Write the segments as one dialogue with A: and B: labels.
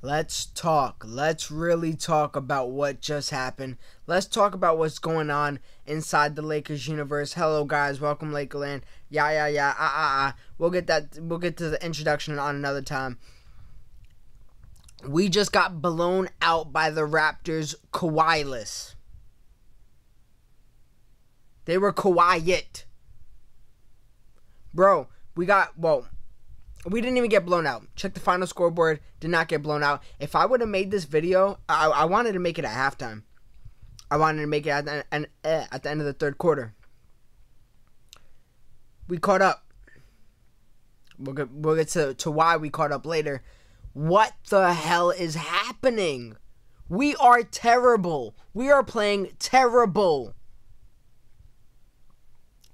A: Let's talk. Let's really talk about what just happened. Let's talk about what's going on inside the Lakers universe. Hello, guys. Welcome, Lakerland. Yeah. We'll get to the introduction on another time. We just got blown out by the Raptors, Kawhi-less. They were quiet. Bro, we didn't even get blown out. Check the final scoreboard. Did not get blown out. If I would have made this video, I wanted to make it at halftime. I wanted to make it at the end of the third quarter. We caught up. We'll get to why we caught up later. What the hell is happening? We are terrible. We are playing terrible.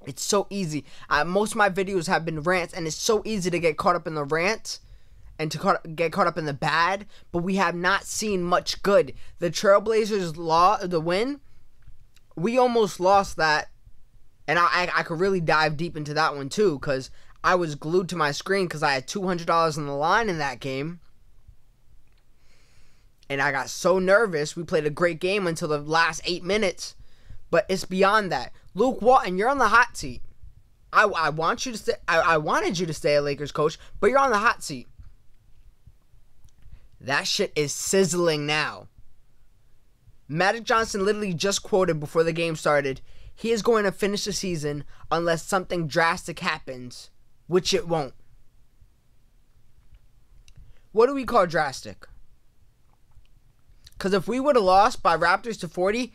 A: It's so easy. Most of my videos have been rants, and it's so easy to get caught up in the rants and to get caught up in the bad, but we have not seen much good. The Trailblazers the win, we almost lost that, and I could really dive deep into that one too, because I was glued to my screen because I had $200 on the line in that game, and I got so nervous. We played a great game until the last 8 minutes, but it's beyond that. Luke Walton, you're on the hot seat. I want you to stay. I wanted you to stay a Lakers coach, but you're on the hot seat. That shit is sizzling now. Magic Johnson literally just quoted before the game started, he is going to finish the season unless something drastic happens, which it won't. What do we call drastic? Because if we would have lost by Raptors to 40,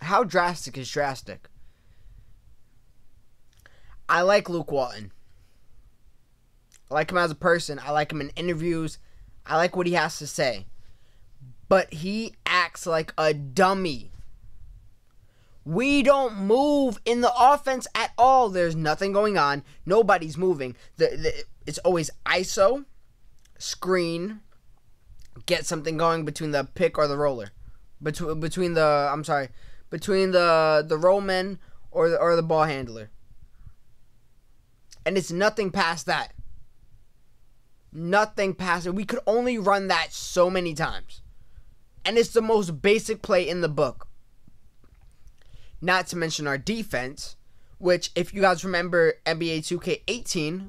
A: how drastic is drastic? I like Luke Walton. I like him as a person. I like him in interviews. I like what he has to say. But he acts like a dummy. We don't move in the offense at all. There's nothing going on. Nobody's moving. It's always ISO, screen, get something going between the pick or the roller. Between the rollman or the ball handler. And it's nothing past that. Nothing past it. We could only run that so many times. And it's the most basic play in the book. Not to mention our defense, which, if you guys remember NBA 2K18,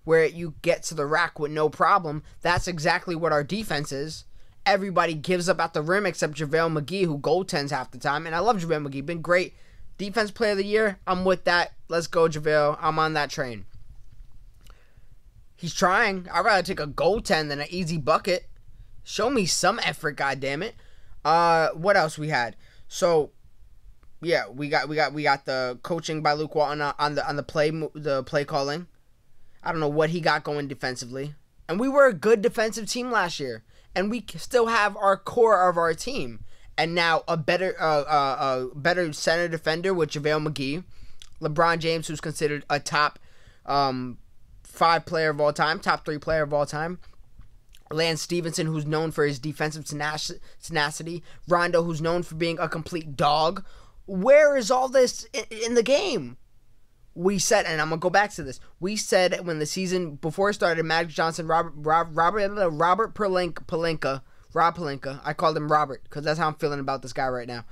A: where you get to the rack with no problem, that's exactly what our defense is. Everybody gives up at the rim except JaVale McGee, who goaltends half the time. And I love JaVale McGee. Been great. Defense player of the year. I'm with that. Let's go, JaVale. I'm on that train. He's trying. I'd rather take a goaltend than an easy bucket. Show me some effort, goddammit. What else we had? So, yeah, we got the coaching by Luke Walton on the play calling. I don't know what he got going defensively. And we were a good defensive team last year. And we still have our core of our team. And now a better center defender with JaVale McGee. LeBron James, who's considered a top 5 player of all time. Top 3 player of all time. Lance Stevenson, who's known for his defensive tenacity. Rondo, who's known for being a complete dog. Where is all this in the game? We said, and I'm going to go back to this, we said when the season before it started, Magic Johnson, Rob Pelinka, I called him Robert because that's how I'm feeling about this guy right now,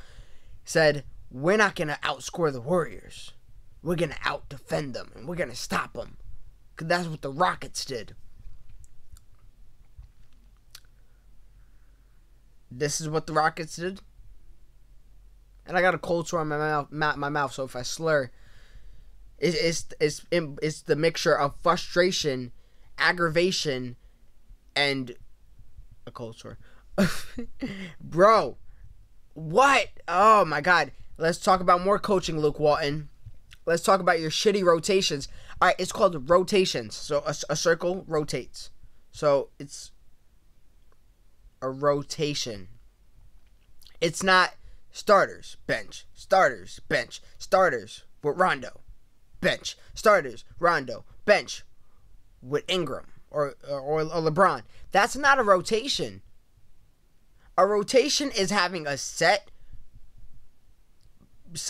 A: said, we're not going to outscore the Warriors. We're going to out-defend them, and we're going to stop them. Because that's what the Rockets did. This is what the Rockets did. And I got a cold sore in my mouth, so if I slur, it's the mixture of frustration, aggravation, and a cold sore. Bro, what? Oh my God. Let's talk about more coaching, Luke Walton. Let's talk about your shitty rotations. All right, it's called rotations. So a circle rotates. So it's a rotation. It's not starters, bench, starters, bench, starters with Rondo, bench, starters, Rondo, bench with Ingram or LeBron. That's not a rotation. A rotation is having a set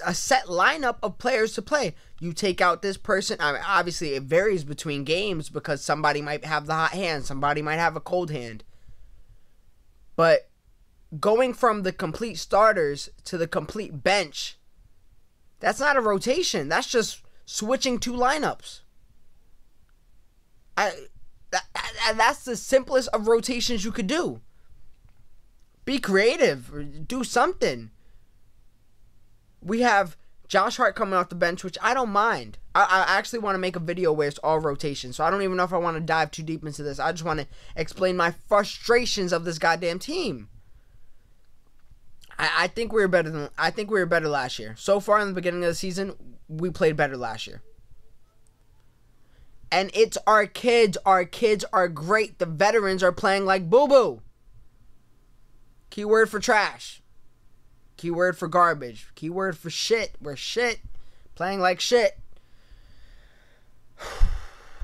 A: a set lineup of players to play. You take out this person. I mean, obviously, it varies between games because somebody might have the hot hand, somebody might have a cold hand. But going from the complete starters to the complete bench, that's not a rotation. That's just switching two lineups. That's the simplest of rotations you could do. Be creative. Or do something. We have Josh Hart coming off the bench, which I don't mind. I actually want to make a video where it's all rotation. So I don't even know if I want to dive too deep into this. I just want to explain my frustrations of this goddamn team. I think we were better last year. So far in the beginning of the season, we played better last year. And it's our kids. Our kids are great. The veterans are playing like boo-boo. Keyword for trash. Keyword for garbage. Keyword for shit. We're shit. Playing like shit.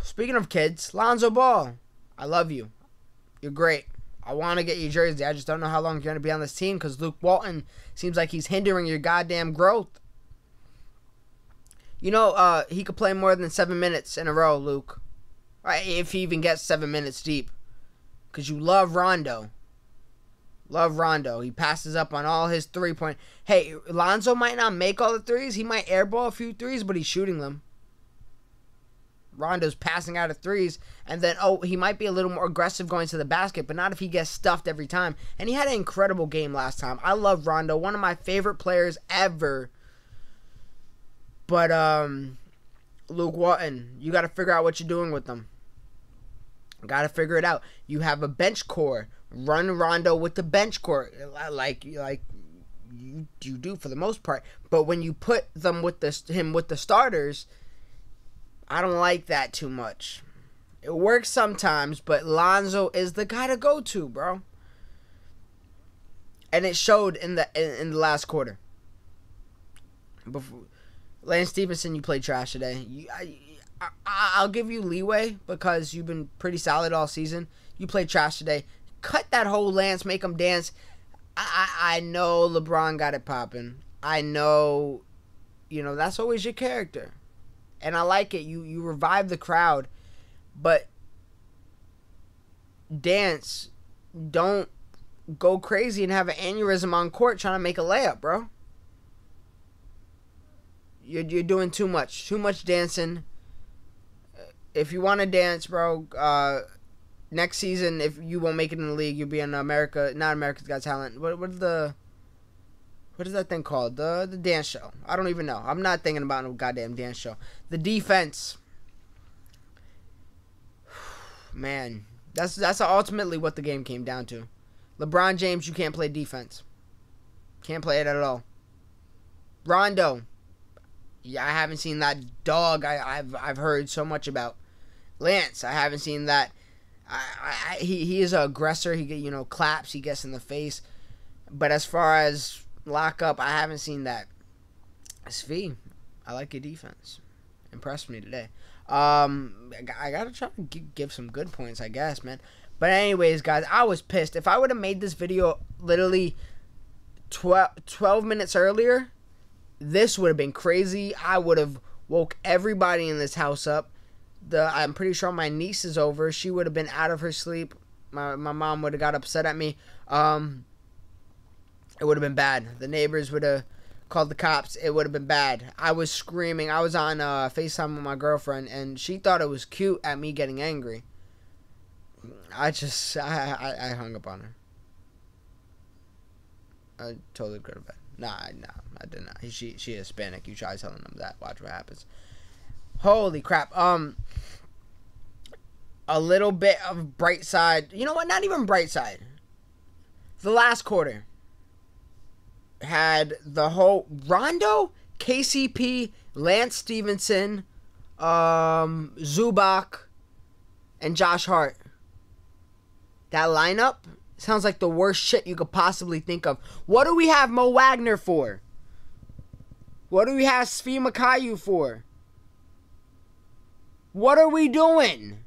A: Speaking of kids, Lonzo Ball. I love you. You're great. I want to get you a jersey. I just don't know how long you're going to be on this team because Luke Walton seems like he's hindering your goddamn growth. You know, he could play more than 7 minutes in a row, Luke. Right, if he even gets 7 minutes deep. Because you love Rondo. Love Rondo. He passes up on all his three-point. Hey, Lonzo might not make all the threes. He might airball a few threes, but he's shooting them. Rondo's passing out of threes, and then, he might be a little more aggressive going to the basket, but not if he gets stuffed every time. And he had an incredible game last time. I love Rondo, one of my favorite players ever. But, Luke Walton, you got to figure out what you're doing with them. Got to figure it out. You have a bench core. Run Rondo with the bench core, like you do for the most part. But when you put them with him with the starters, I don't like that too much. It works sometimes, but Lonzo is the guy to go to, bro. And it showed in the last quarter. Before, Lance Stevenson, you played trash today. I'll give you leeway because you've been pretty solid all season. You played trash today. Cut that whole Lance, make him dance. I know LeBron got it popping. I know, that's always your character. And I like it. You revive the crowd. But dance. Don't go crazy and have an aneurysm on court trying to make a layup, bro. You're doing too much. Too much dancing. If you want to dance, bro, next season, if you won't make it in the league, you'll be in not America's Got Talent. What is that thing called? The dance show. I don't even know. I'm not thinking about no goddamn dance show. The defense. Man, that's ultimately what the game came down to. LeBron James, you can't play defense. Can't play it at all. Rondo. Yeah, I haven't seen that dog I've heard so much about. Lance, I haven't seen that. He is an aggressor. He claps. He gets in the face. But as far as lock up, I haven't seen that. Svi, I like your defense. Impressed me today. I gotta try to give some good points, I guess, man. But anyways, guys, I was pissed. If I would have made this video literally 12 minutes earlier, this would have been crazy. I would have woke everybody in this house up. I'm pretty sure my niece is over. She would have been out of her sleep. My mom would have got upset at me. It would have been bad. The neighbors would have called the cops. It would have been bad. I was screaming. I was on FaceTime with my girlfriend, and she thought it was cute at me getting angry. I hung up on her. I told her to go to bed. Nah, I did not. She is Hispanic. You try telling them that. Watch what happens. Holy crap. A little bit of bright side. You know what? Not even bright side. The last quarter had the whole Rondo, KCP, Lance Stevenson, Zubac, and Josh Hart. That lineup sounds like the worst shit you could possibly think of. What do we have Mo Wagner for? What do we have Svi Makayu for? What are we doing?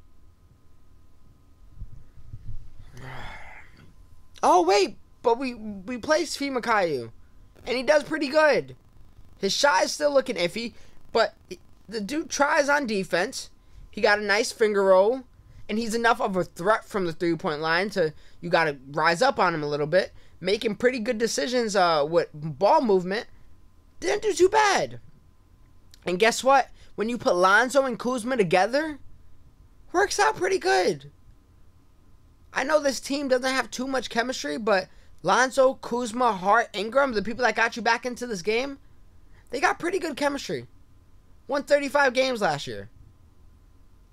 A: Oh, wait. But we play Svi Makayu. And he does pretty good. His shot is still looking iffy, but the dude tries on defense. He got a nice finger roll, and he's enough of a threat from the three-point line to you got to rise up on him a little bit. Making pretty good decisions with ball movement. Didn't do too bad. And guess what? When you put Lonzo and Kuzma together, works out pretty good. I know this team doesn't have too much chemistry, but Lonzo, Kuzma, Hart, Ingram, the people that got you back into this game, they got pretty good chemistry. Won 35 games last year.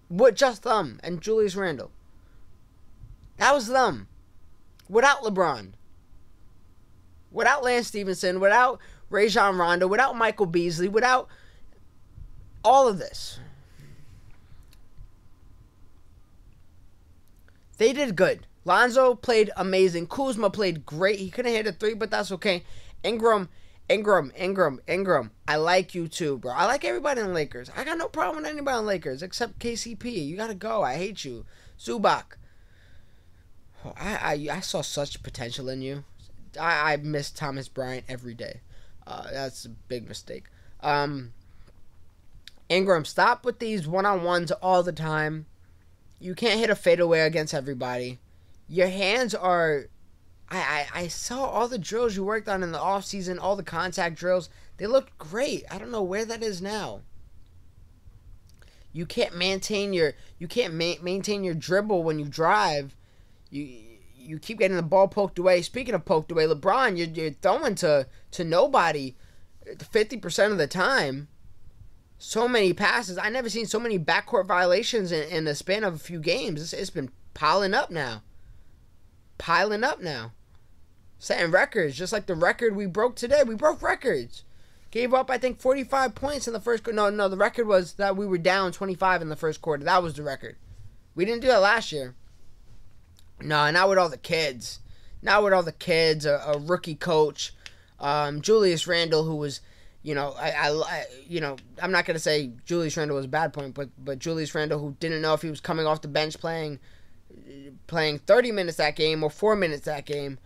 A: With just them and Julius Randle. That was them. Without LeBron. Without Lance Stevenson. Without Rajon Rondo. Without Michael Beasley. Without all of this. They did good. Lonzo played amazing. Kuzma played great. He couldn't hit a three, but that's okay. Ingram. I like you too, bro. I like everybody in the Lakers. I got no problem with anybody in the Lakers except KCP. You gotta go. I hate you. Zubac. Oh, I saw such potential in you. I miss Thomas Bryant every day. That's a big mistake. Ingram, stop with these one-on-ones all the time. You can't hit a fadeaway against everybody. Your hands are... I saw all the drills you worked on in the offseason, all the contact drills. They looked great. I don't know where that is now. You can't maintain your maintain your dribble when you drive. You keep getting the ball poked away. Speaking of poked away, LeBron, you're throwing to nobody 50% of the time. So many passes. I never seen so many backcourt violations in the span of a few games. It's been piling up now. Setting records, just like the record we broke today. We broke records. Gave up, I think, 45 points in the first quarter. No, the record was that we were down 25 in the first quarter. That was the record. We didn't do that last year. No, not with all the kids. A rookie coach. Julius Randle, who was, I'm not going to say Julius Randle was a bad point, but Julius Randle, who didn't know if he was coming off the bench playing 30 minutes that game or 4 minutes that game.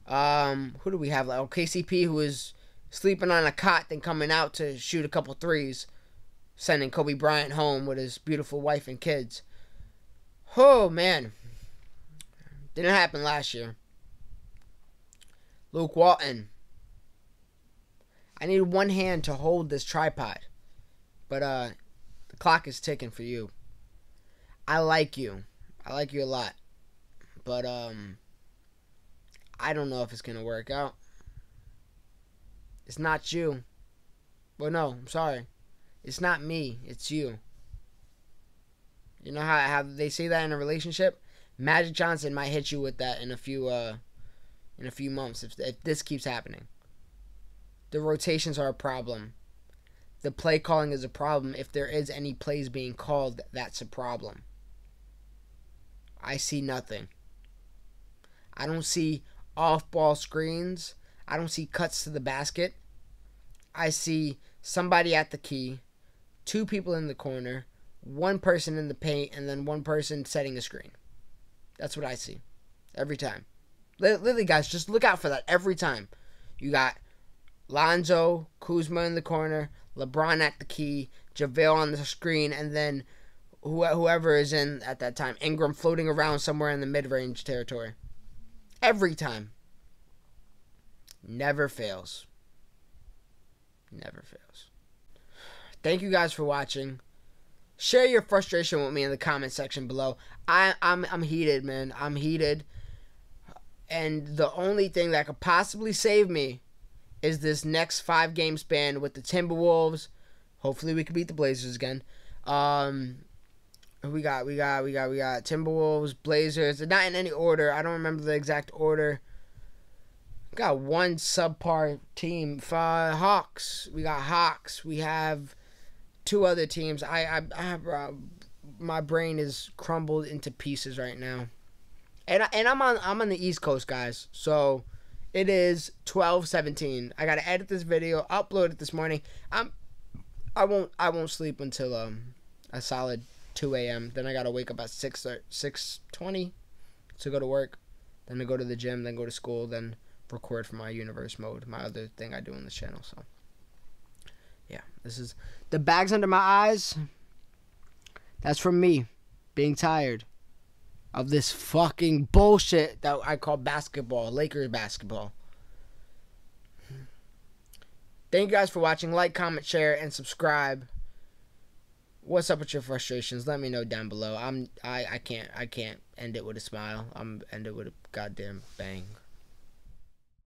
A: Who do we have? Like KCP, who was sleeping on a cot, then coming out to shoot a couple threes, sending Kobe Bryant home with his beautiful wife and kids. Oh, man. Didn't happen last year. Luke Walton. I need one hand to hold this tripod. But the clock is ticking for you. I like you. I like you a lot. But I don't know if it's going to work out. It's not you. Well, no, I'm sorry. It's not me. It's you. You know how they say that in a relationship? Magic Johnson might hit you with that in a few months if this keeps happening. The rotations are a problem. The play calling is a problem. If there is any plays being called, that's a problem. I see nothing. I don't see off-ball screens. I don't see cuts to the basket. I see somebody at the key, two people in the corner, one person in the paint, and then one person setting a screen. That's what I see every time. Literally, guys, just look out for that every time. You got Lonzo, Kuzma in the corner, LeBron at the key, JaVale on the screen, and then whoever is in at that time, Ingram floating around somewhere in the mid-range territory. Every time. Never fails. Never fails. Thank you guys for watching. Share your frustration with me in the comment section below. I'm heated, man. I'm heated. And the only thing that could possibly save me is this next 5-game span with the Timberwolves. Hopefully we can beat the Blazers again. We got Timberwolves, Blazers. They're not in any order. I don't remember the exact order. We got one subpar team. Hawks. We got Hawks. We have two other teams. I have my brain is crumbled into pieces right now. And I'm on the East Coast, guys. So it is 12:17. I gotta edit this video, upload it this morning. I won't sleep until a solid 2 a.m. Then I gotta wake up at 6:20 to go to work. Then to go to the gym. Then go to school. Then record for my universe mode, my other thing I do on this channel. So This is the bags under my eyes. That's from me being tired of this fucking bullshit that I call basketball, Lakers basketball. Thank you guys for watching. Like, comment, share, and subscribe. What's up with your frustrations? Let me know down below. I can't end it with a smile. I'm end it with a goddamn bang.